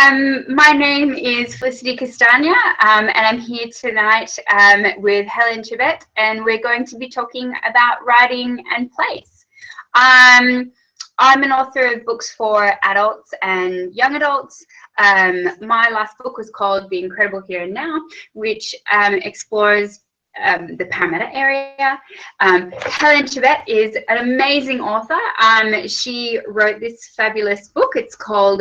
My name is Felicity Castagna, and I'm here tonight with Helen Chebatte, and we're going to be talking about writing and place. I'm an author of books for adults and young adults. My last book was called The Incredible Here and Now, which explores the Parramatta area. Helen Chebatte is an amazing author. She wrote this fabulous book. It's called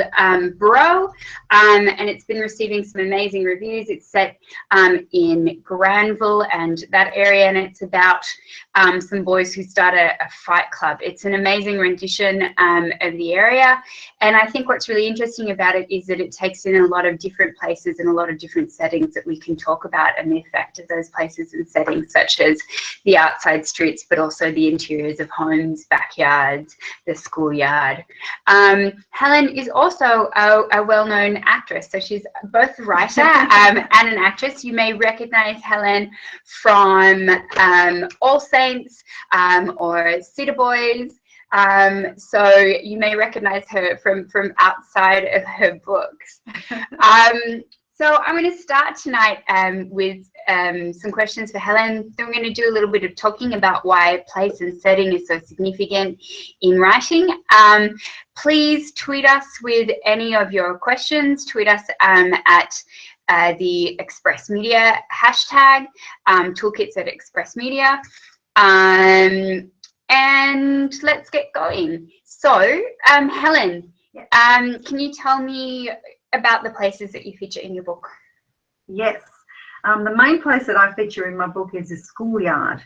Bro, and it's been receiving some amazing reviews. It's set in Granville and that area, and it's about some boys who start a fight club. It's an amazing rendition of the area, and I think what's really interesting about it is that it takes in a lot of different places and a lot of different settings that we can talk about, and the effect of those places and settings, such as the outside streets, but also the interiors of homes, backyards, the schoolyard. Helen is also a well-known actress, so she's both a writer and an actress. You may recognize Helen from All Saints or Cedar Boys. So you may recognize her from outside of her books. So I'm going to start tonight with some questions for Helen. Then we're going to do a little bit of talking about why place and setting is so significant in writing. Please tweet us with any of your questions. Tweet us at the Express Media hashtag, Toolkits at Express Media. And let's get going. So, Helen, can you tell me about the places that you feature in your book? Yes. The main place that I feature in my book is the schoolyard.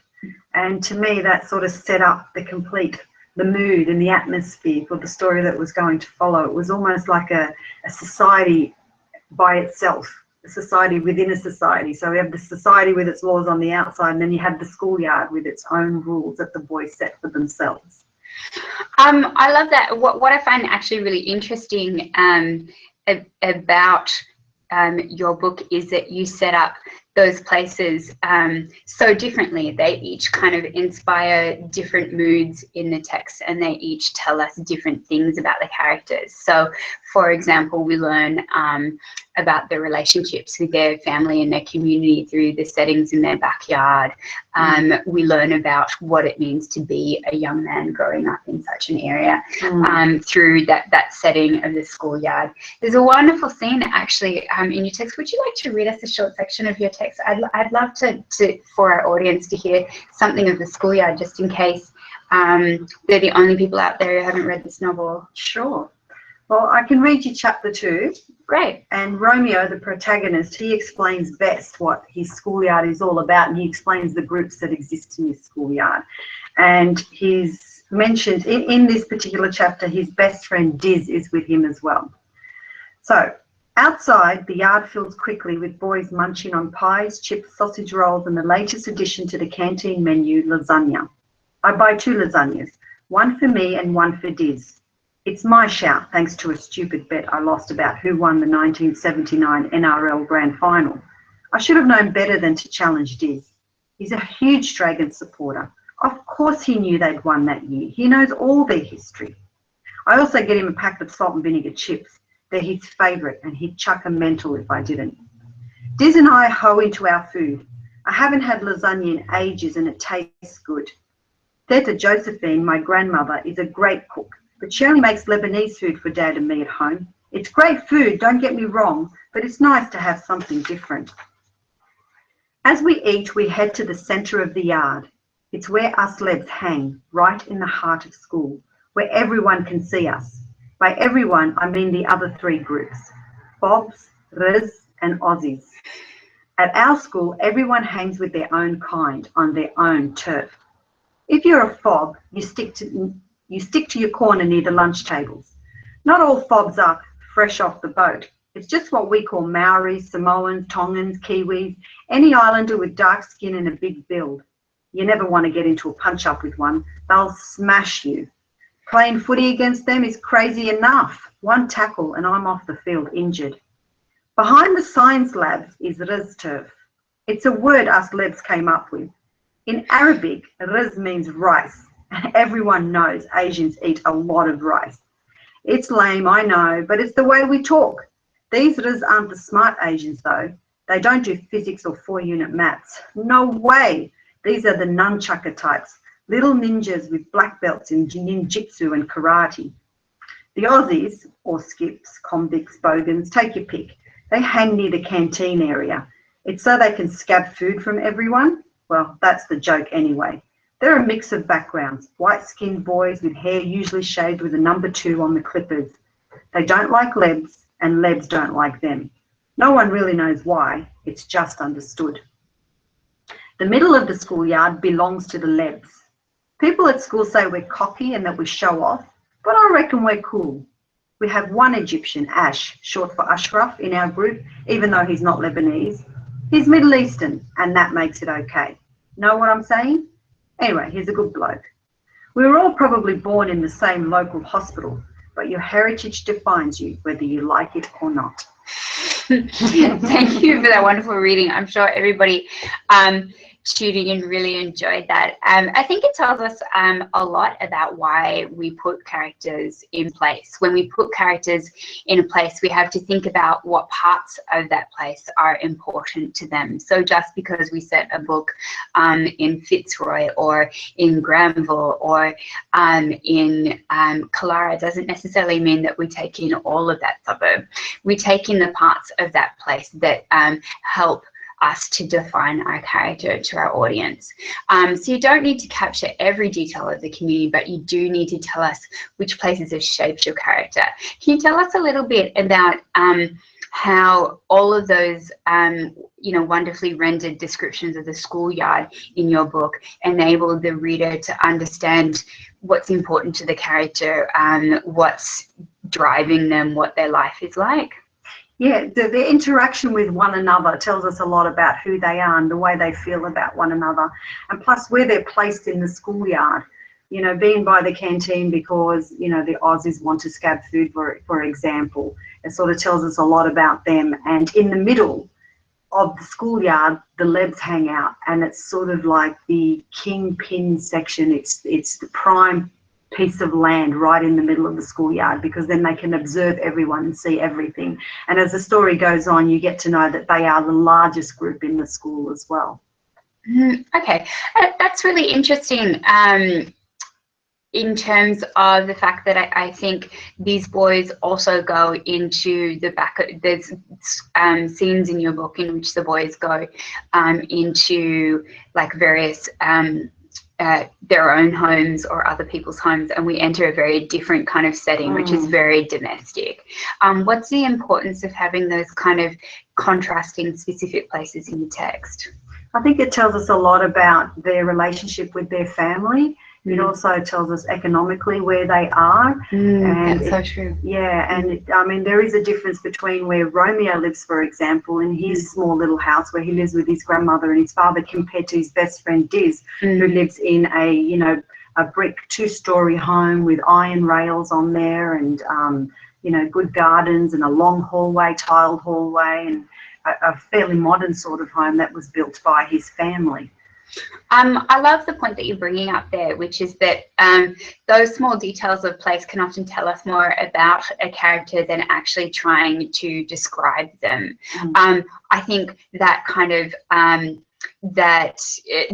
And to me, that sort of set up the mood and the atmosphere for the story that was going to follow. It was almost like a society by itself, a society within a society. So we have the society with its laws on the outside, and then you have the schoolyard with its own rules that the boys set for themselves. I love that. What I find actually really interesting about your book is that you set up those places so differently. They each kind of inspire different moods in the text, and they each tell us different things about the characters. So, for example, we learn about the relationships with their family and their community through the settings in their backyard. We learn about what it means to be a young man growing up in such an area through that setting of the schoolyard. There's a wonderful scene actually in your text. Would you like to read us a short section of your text? I'd love to for our audience to hear something of the schoolyard, just in case they're the only people out there who haven't read this novel. Sure. Well, I can read you chapter 2. Great. And Romeo, the protagonist, he explains best what his schoolyard is all about, and he explains the groups that exist in his schoolyard. And he's mentioned in this particular chapter, his best friend Diz is with him as well. So outside, the yard fills quickly with boys munching on pies, chips, sausage rolls, and the latest addition to the canteen menu, lasagna. I buy 2 lasagnas, one for me and one for Diz. It's my shout, thanks to a stupid bet I lost about who won the 1979 NRL Grand Final. I should have known better than to challenge Diz. He's a huge Dragons supporter. Of course he knew they'd won that year. He knows all their history. I also get him a pack of salt and vinegar chips. They're his favourite, and he'd chuck a mental if I didn't. Diz and I hoe into our food. I haven't had lasagna in ages, and it tastes good. Theta Josephine, my grandmother, is a great cook, but she only makes Lebanese food for Dad and me at home. It's great food, don't get me wrong, but it's nice to have something different. As we eat, we head to the centre of the yard. It's where us Lebs hang, right in the heart of school, where everyone can see us. By everyone, I mean the other 3 groups, Bobs, Riz, and Aussies. At our school, everyone hangs with their own kind, on their own turf. If you're a fob, you stick to your corner near the lunch tables. Not all fobs are fresh off the boat. It's just what we call Maoris, Samoans, Tongans, Kiwis, any islander with dark skin and a big build. You never want to get into a punch-up with one. They'll smash you. Playing footy against them is crazy enough. 1 tackle and I'm off the field injured. Behind the science labs is Riz turf. It's a word us Lebs came up with. In Arabic, Riz means rice. Everyone knows Asians eat a lot of rice. It's lame, I know, but it's the way we talk. These litters aren't the smart Asians, though. They don't do physics or 4-unit maths. No way. These are the nunchucker types, little ninjas with black belts in ninjutsu and karate. The Aussies, or skips, convicts, bogans, take your pick. They hang near the canteen area. It's so they can scab food from everyone. Well, that's the joke anyway. They're a mix of backgrounds, white-skinned boys with hair usually shaved with a number 2 on the clippers. They don't like Lebs, and Lebs don't like them. No one really knows why, it's just understood. The middle of the schoolyard belongs to the Lebs. People at school say we're cocky and that we show off, but I reckon we're cool. We have one Egyptian, Ash, short for Ashraf, in our group, even though he's not Lebanese. He's Middle Eastern, and that makes it okay. Know what I'm saying? Anyway, he's a good bloke. We were all probably born in the same local hospital, but your heritage defines you, whether you like it or not. Thank you for that wonderful reading. I'm sure everybody tuning in really enjoyed that. I think it tells us a lot about why we put characters in place. When we put characters in a place, we have to think about what parts of that place are important to them. So just because we set a book in Fitzroy or in Granville or in Killara doesn't necessarily mean that we take in all of that suburb. We take in the parts of that place that help us to define our character to our audience. So you don't need to capture every detail of the community, but you do need to tell us which places have shaped your character. Can you tell us a little bit about how all of those wonderfully rendered descriptions of the schoolyard in your book enable the reader to understand what's important to the character, what's driving them, what their life is like? Yeah, the interaction with one another tells us a lot about who they are and the way they feel about one another. And plus where they're placed in the schoolyard, being by the canteen because, the Aussies want to scab food, for example. It sort of tells us a lot about them. And in the middle of the schoolyard, the Lebs hang out, and it's sort of like the kingpin section. It's the prime piece of land right in the middle of the schoolyard, because then they can observe everyone and see everything. And as the story goes on, you get to know that they are the largest group in the school as well. Okay, that's really interesting. In terms of the fact that I think these boys also go into the back. There's scenes in your book in which the boys go into like various their own homes or other people's homes, and we enter a very different kind of setting, which is very domestic. What's the importance of having those kind of contrasting specific places in the text? I think it tells us a lot about their relationship with their family. It also tells us economically where they are. And that's so true. Yeah, and I mean, there is a difference between where Romeo lives, for example, in his small little house where he lives with his grandmother and his father, compared to his best friend Diz, who lives in a brick 2-story home with iron rails on there and, good gardens and a long hallway, tiled hallway, and a fairly modern sort of home that was built by his family. I love the point that you're bringing up there, which is that those small details of place can often tell us more about a character than actually trying to describe them. I think that kind of that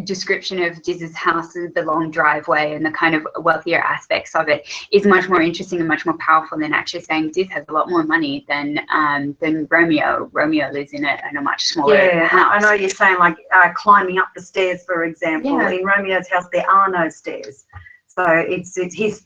description of Diz's house, the long driveway and the kind of wealthier aspects of it is much more interesting and much more powerful than actually saying Diz has a lot more money than Romeo. Romeo lives in a much smaller house. I know you're saying like climbing up the stairs, for example. In Romeo's house there are no stairs. So it's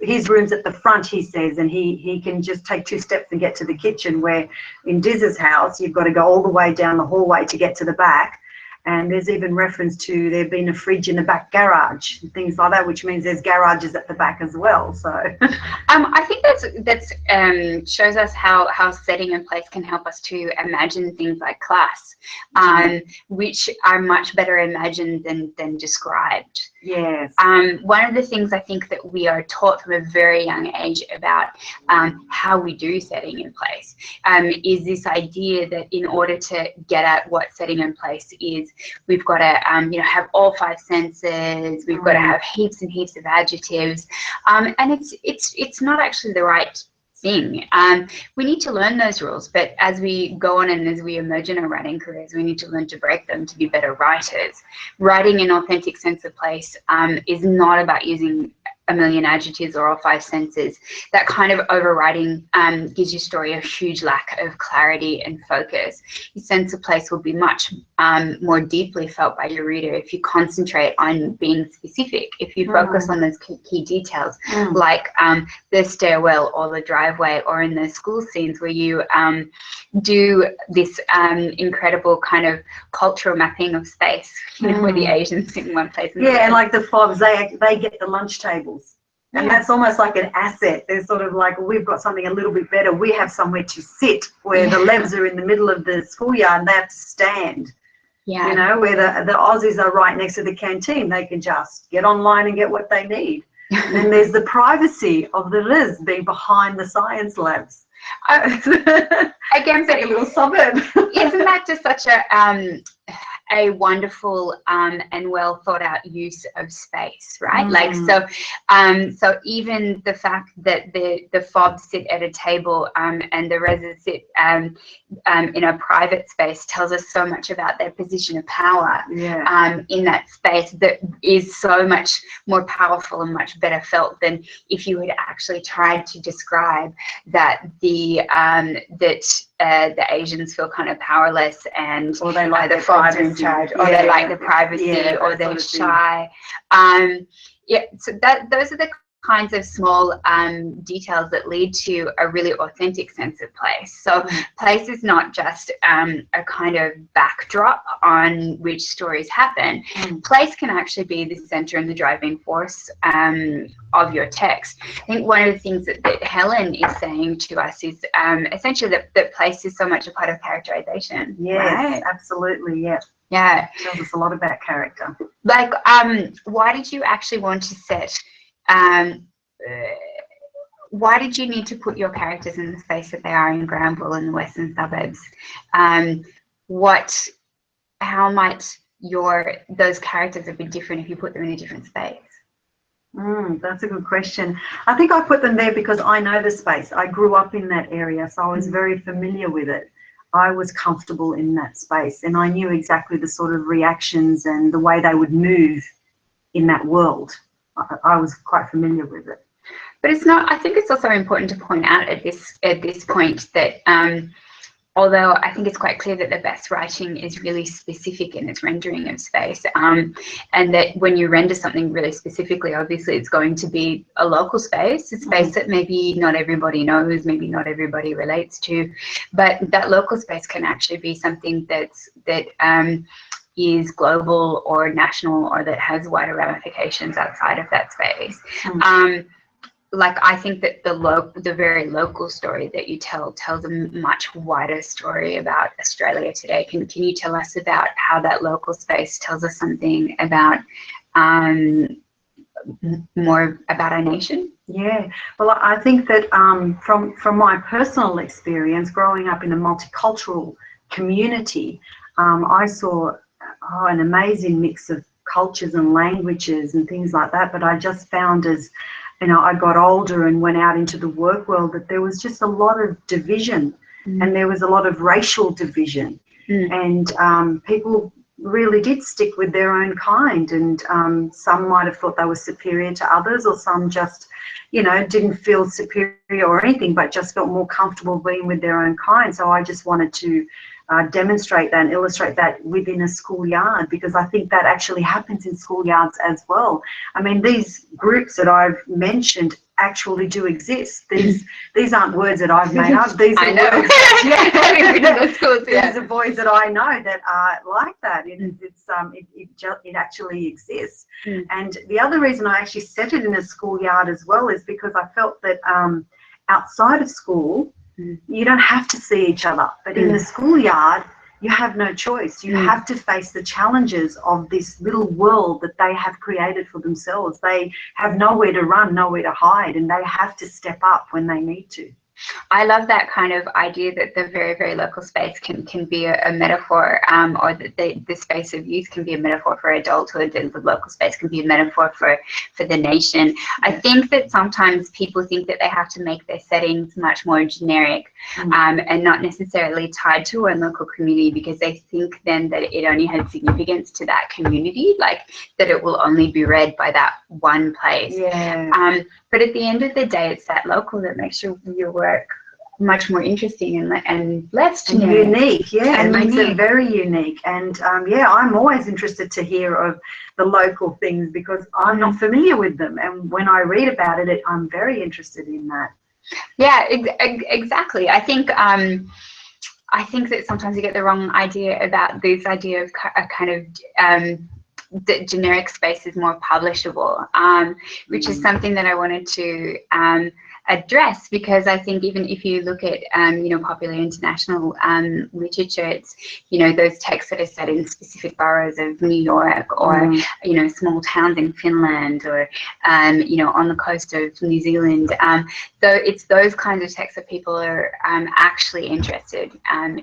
his room's at the front, he says, and he can just take 2 steps and get to the kitchen, where in Diz's house you've got to go all the way down the hallway to get to the back. And there's even reference to there being a fridge in the back garage, things like that, which means there's garages at the back as well. So I think that's shows us how setting in place can help us to imagine things like class, which are much better imagined than described. Yes. One of the things I think that we are taught from a very young age about how we do setting in place is this idea that in order to get at what setting in place is, we've got to have all 5 senses. We've got to have heaps and heaps of adjectives, and it's not actually the right thing. We need to learn those rules, but as we go on and as we emerge in our writing careers, we need to learn to break them to be better writers. Writing in authentic sense of place is not about using a million adjectives or all five senses. That kind of overwriting gives your story a huge lack of clarity and focus. Your sense of place will be much more deeply felt by your reader if you concentrate on being specific, if you focus on those key details, like the stairwell or the driveway, or in the school scenes where you do this incredible kind of cultural mapping of space, you know, where the Asians sit in one place. And like the fobs, they get the lunch tables. And that's almost like an asset. They're sort of like, we've got something a little bit better. We have somewhere to sit, where the Levs are in the middle of the schoolyard and they have to stand. You know, where the Aussies are right next to the canteen. They can just get online and get what they need. And then there's the privacy of the Liz being behind the science labs. Again, but like a little suburb. Isn't that just such a wonderful and well thought out use of space, right? Like, so even the fact that the fobs sit at a table and the reses sit in a private space tells us so much about their position of power in that space, that is so much more powerful and much better felt than if you had actually tried to describe that the Asians feel kind of powerless, and or they like the fobs are in charge, or they like the privacy, or they're shy. So those are the kinds of small details that lead to a really authentic sense of place. So place is not just a kind of backdrop on which stories happen. Place can actually be the center and the driving force of your text. I think one of the things that Helen is saying to us is essentially that place is so much a part of characterization. Yes, absolutely, yeah. It tells us a lot about character. Like, why did you actually want to set why did you need to put your characters in the space that they are in Granville and the western suburbs? How might those characters have been different if you put them in a different space? That's a good question. I think I put them there because I know the space. I grew up in that area, so I was very familiar with it. I was comfortable in that space, and I knew exactly the sort of reactions and the way they would move in that world. I was quite familiar with it. But it's not, I think it's also important to point out at this point that although I think it's quite clear that the best writing is really specific in its rendering of space, and that when you render something really specifically, obviously it's going to be a local space, a space that maybe not everybody knows, maybe not everybody relates to, but that local space can actually be something that is global or national, or that has wider ramifications outside of that space. Like, I think that the very local story that you tell tells a much wider story about Australia today. Can you tell us about how that local space tells us something about more about our nation? Yeah, well, I think that from my personal experience growing up in a multicultural community, I saw an amazing mix of cultures and languages and things like that. But I just found, as you know, I got older and went out into the work world, that there was just a lot of division, and there was a lot of racial division, and people really did stick with their own kind, and some might have thought they were superior to others, or some just, you know, didn't feel superior or anything, but just felt more comfortable being with their own kind. So I just wanted to demonstrate that and illustrate that within a schoolyard, because I think that actually happens in schoolyards as well. I mean, these groups that I've mentioned actually do exist. These aren't words that I've made up. These are words. These are boys that I know that are like that. It actually exists. And the other reason I actually set it in a schoolyard as well is because I felt that outside of school, you don't have to see each other, but in the schoolyard, you have no choice. You have to face the challenges of this little world that they have created for themselves. They have nowhere to run, nowhere to hide, and they have to step up when they need to. I love that kind of idea that the very, very local space can be a metaphor, or that the space of youth can be a metaphor for adulthood, and the local space can be a metaphor for the nation. I think that sometimes people think that they have to make their settings much more generic, and not necessarily tied to one local community, because they think then that it only has significance to that community, like that it will only be read by that one place. But at the end of the day, it's that local that makes your work much more interesting and less generic. And unique, and it makes it very unique. And I'm always interested to hear of the local things, because I'm not familiar with them, and when I read about it, I'm very interested in that. Yeah, exactly. I think that sometimes you get the wrong idea about this idea of a kind of the generic space is more publishable, which is something that I wanted to address, because I think even if you look at popular international literature, it's those texts that are set in specific boroughs of New York, or small towns in Finland, or on the coast of New Zealand. So it's those kinds of texts that people are actually interested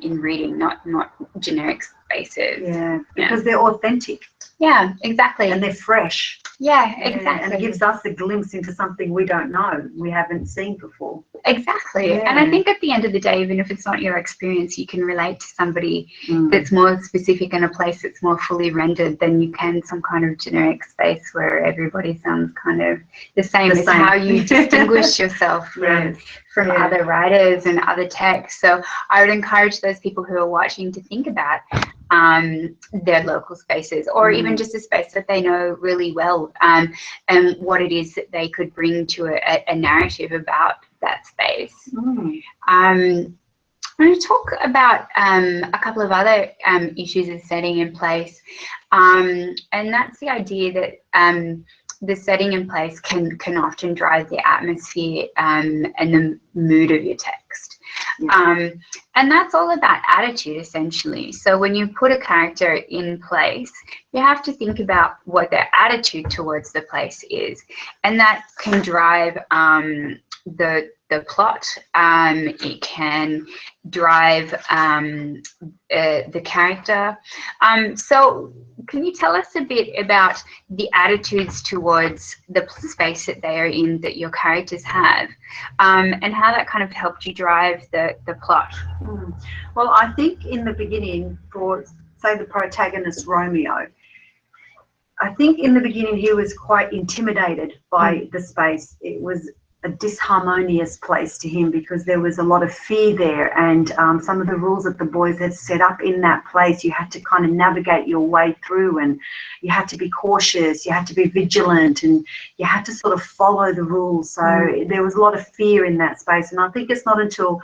in reading, not generic spaces. Yeah, because they're authentic. Yeah, exactly. And they're fresh. Yeah, exactly. And it gives us a glimpse into something we don't know, we haven't seen before. Exactly. And I think at the end of the day, even if it's not your experience, you can relate to somebody that's more specific in a place that's more fully rendered than you can some kind of generic space where everybody sounds kind of the same. It's how you distinguish yourself from other writers and other texts. So I would encourage those people who are watching to think about their local spaces, or even just a space that they know really well, and what it is that they could bring to a narrative about that space. I'm going to talk about a couple of other issues of setting in place, and that's the idea that the setting in place can often drive the atmosphere and the mood of your text. And that's all about attitude, essentially. So when you put a character in place, you have to think about what their attitude towards the place is, and that can drive the plot. It can drive the character. So can you tell us a bit about the attitudes towards the space that they are in, that your characters have, and how that kind of helped you drive the plot? Well, I think in the beginning, for say the protagonist Romeo, I think in the beginning he was quite intimidated by the space. It was a disharmonious place to him, because there was a lot of fear there, and some of the rules that the boys had set up in that place, you had to kind of navigate your way through, and you had to be cautious, you had to be vigilant, and you had to sort of follow the rules. So there was a lot of fear in that space, and I think it's not until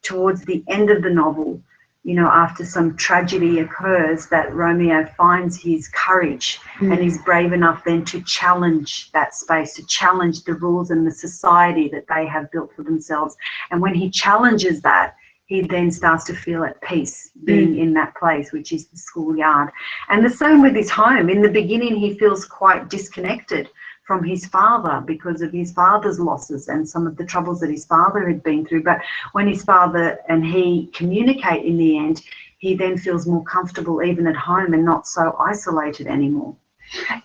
towards the end of the novel, after some tragedy occurs, that Romeo finds his courage and he's brave enough then to challenge that space, to challenge the rules and the society that they have built for themselves. And when he challenges that, he then starts to feel at peace being in that place, which is the schoolyard. And the same with his home. In the beginning, he feels quite disconnected from his father because of his father's losses and some of the troubles that his father had been through. But when his father and he communicate in the end, he then feels more comfortable even at home and not so isolated anymore.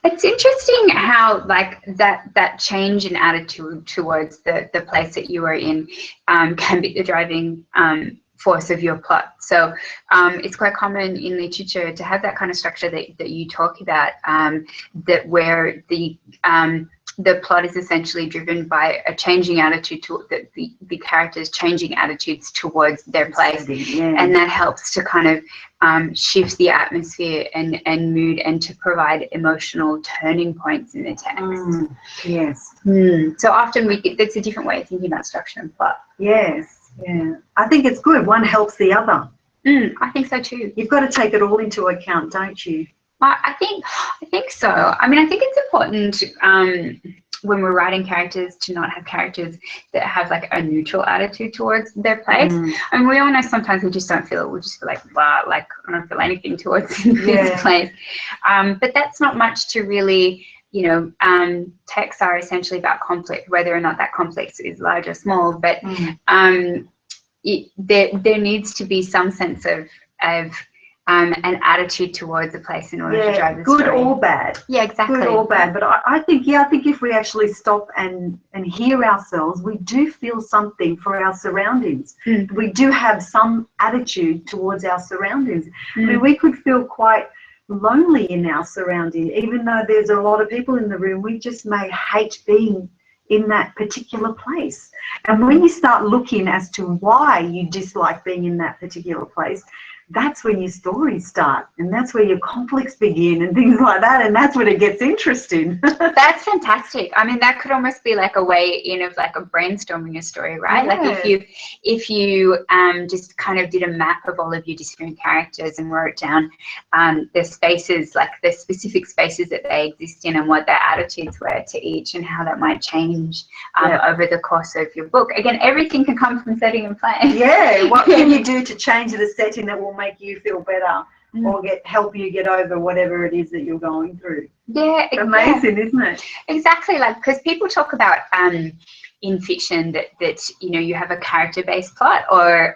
It's interesting how that change in attitude towards the place that you are in can be the driving force of your plot. So it's quite common in literature to have that kind of structure that you talk about, that where the plot is essentially driven by a changing attitude to the characters changing attitudes towards their place, and that helps to kind of shift the atmosphere and mood, and to provide emotional turning points in the text. Yes. So often that's a different way of thinking about structure and plot. Yes. Yeah, I think it's good. One helps the other. I think so too. You've got to take it all into account, don't you? I think so. I mean, I think it's important when we're writing characters to not have characters that have like a neutral attitude towards their place. I mean, we all know sometimes we just don't feel it. We just feel like, blah, like I don't feel anything towards this place. But that's not much to really, texts are essentially about conflict, whether or not that conflict is large or small. But there needs to be some sense of an attitude towards a place in order to drive the story. Good or bad. Yeah, exactly. Good or bad. But I think if we actually stop and hear ourselves, we do feel something for our surroundings. We do have some attitude towards our surroundings. I mean, we could feel quite lonely in our surrounding, even though there's a lot of people in the room. We just may hate being in that particular place. And when you start looking as to why you dislike being in that particular place, that's when your stories start, and that's where your conflicts begin and things like that, and that's when it gets interesting. That's fantastic. I mean, that could almost be like a way in of like a brainstorming a story, right? Yeah. Like if you just kind of did a map of all of your different characters and wrote down the spaces, like the specific spaces that they exist in and what their attitudes were to each and how that might change over the course of your book. Again, everything can come from setting and playing. Yeah, what can you do to change the setting that will make you feel better or help you get over whatever it is that you're going through? Yeah, it's amazing, isn't it? Exactly. Like, because people talk about in fiction that you know, you have a character-based plot or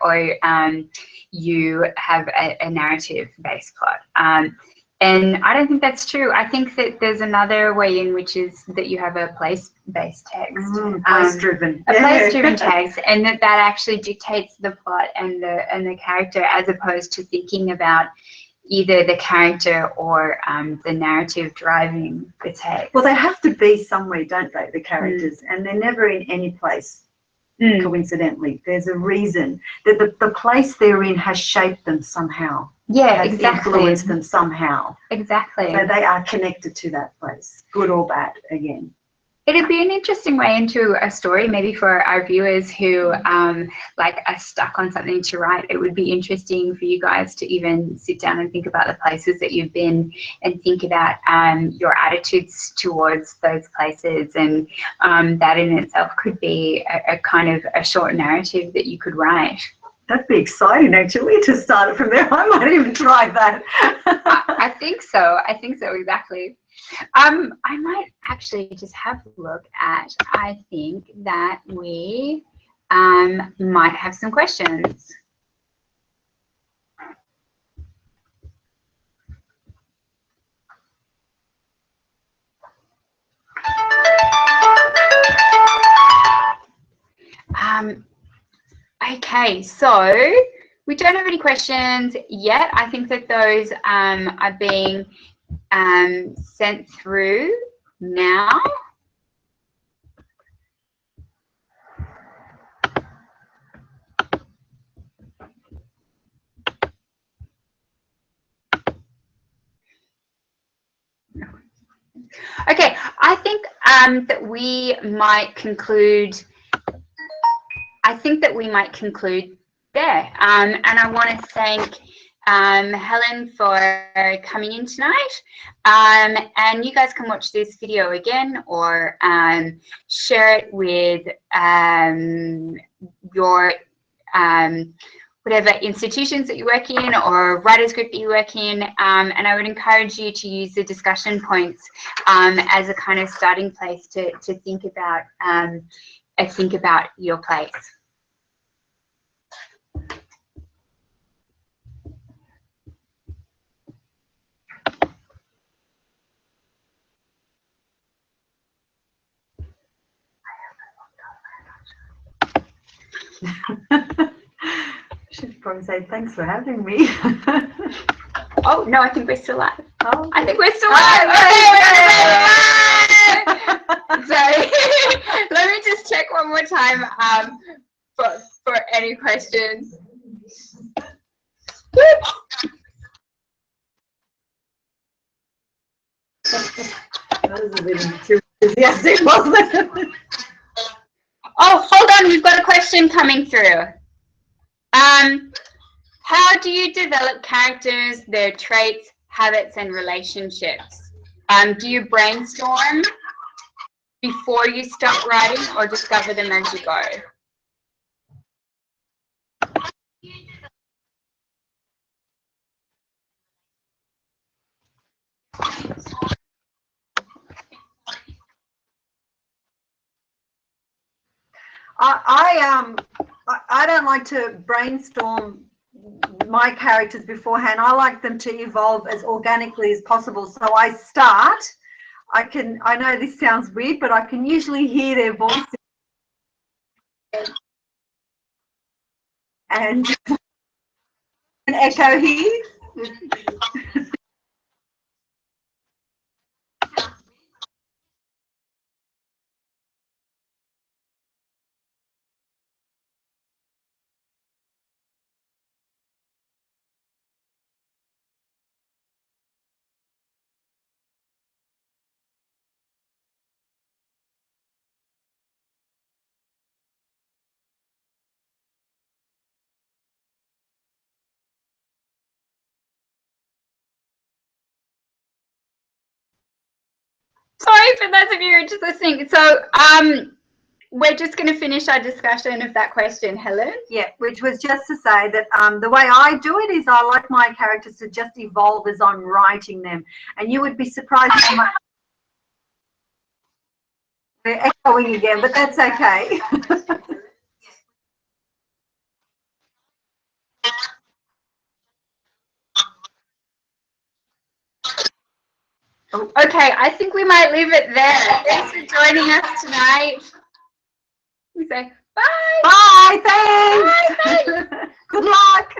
you have a narrative-based plot. And I don't think that's true. I think that there's another way in which is that you have a place-based text. Place-driven. A place-driven text, and that actually dictates the plot and the character, as opposed to thinking about either the character or the narrative driving the text. Well, they have to be somewhere, don't they, the characters? And they're never in any place. Coincidentally, there's a reason that the place they're in has shaped them somehow. Yeah, has influenced them somehow. Exactly. So they are connected to that place, good or bad, again. It'd be an interesting way into a story, maybe for our viewers who like are stuck on something to write. It would be interesting for you guys to even sit down and think about the places that you've been and think about your attitudes towards those places, and that in itself could be a kind of a short narrative that you could write. That'd be exciting, actually, to start it from there. I might even try that. I think so. I think so, exactly. I might actually just have a look at, I think that we might have some questions. Okay, so we don't have any questions yet. I think that those are being sent through now. Okay, I think that we might conclude. I think that we might conclude there. And I want to thank Helen for coming in tonight. And you guys can watch this video again or share it with your whatever institutions that you work in or writers group that you work in. And I would encourage you to use the discussion points as a kind of starting place to think about your place. Should probably say thanks for having me. Oh no, I think we're still live. Oh, I think we're still live. Sorry. Let me just check one more time for any questions. That was a bit too enthusiastic, wasn't it? Oh, hold on, we've got a question coming through. How do you develop characters, their traits, habits, and relationships? Do you brainstorm before you start writing or discover them as you go? I don't like to brainstorm my characters beforehand. I like them to evolve as organically as possible. So I start. I know this sounds weird, but I can usually hear their voices. And an echo here. Sorry for those of you who are just listening. So we're just going to finish our discussion of that question, Helen. Yeah, which was just to say that the way I do it is I like my characters to just evolve as I'm writing them. And you would be surprised how much we're echoing again, but that's okay. Okay, I think we might leave it there. Thanks for joining us tonight. We say bye. Bye, thanks. Bye, thanks. Good luck.